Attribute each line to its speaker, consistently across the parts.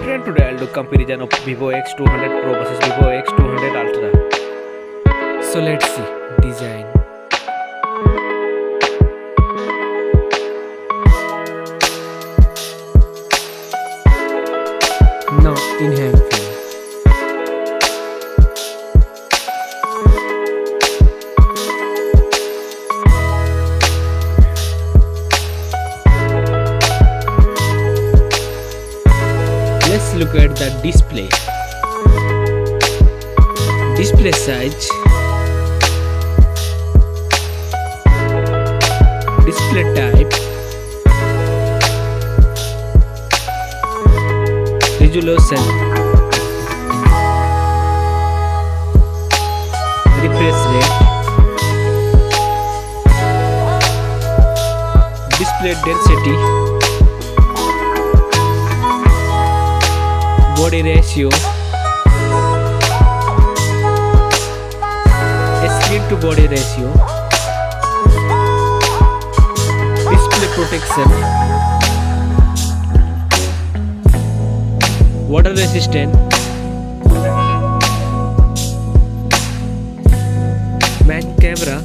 Speaker 1: friend, today I'll do comparison of Vivo X200 Pro versus Vivo X200 Ultra. So let's see design. Now in hand feel. Let's look at the display. Display size, display type, resolution, refresh rate, display density, body ratio, screen to body ratio, display protection, water resistant, main camera,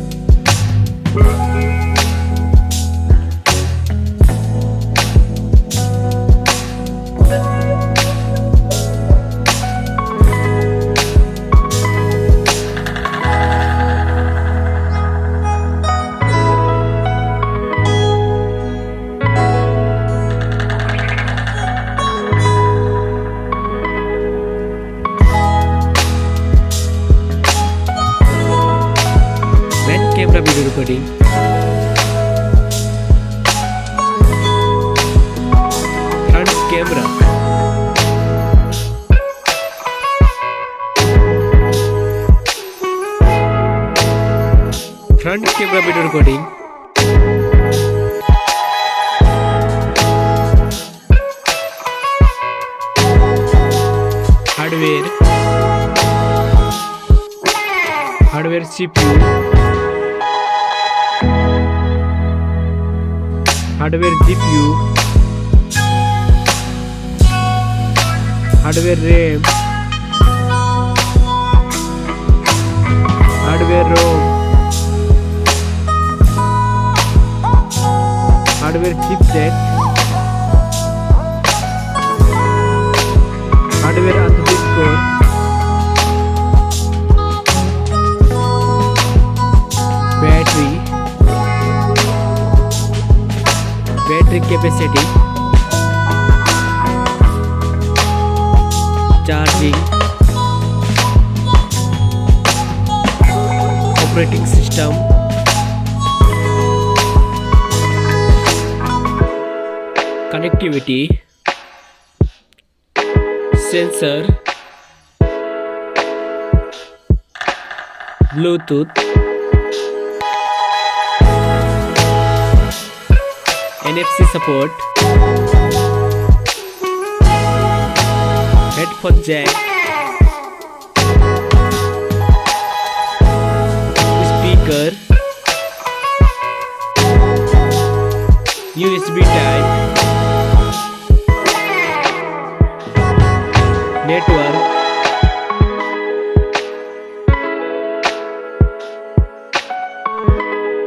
Speaker 1: camera video recording, front camera, front camera video recording, hardware CPU, hardware GPU, hardware RAM, hardware ROM, hardware chipset, hardware underscore, battery capacity, charging, operating system, connectivity, sensor, Bluetooth, NFC support, headphone jack, speaker, USB type, network,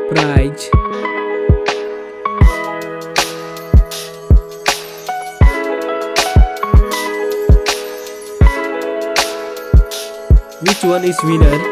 Speaker 1: price, which one is winner?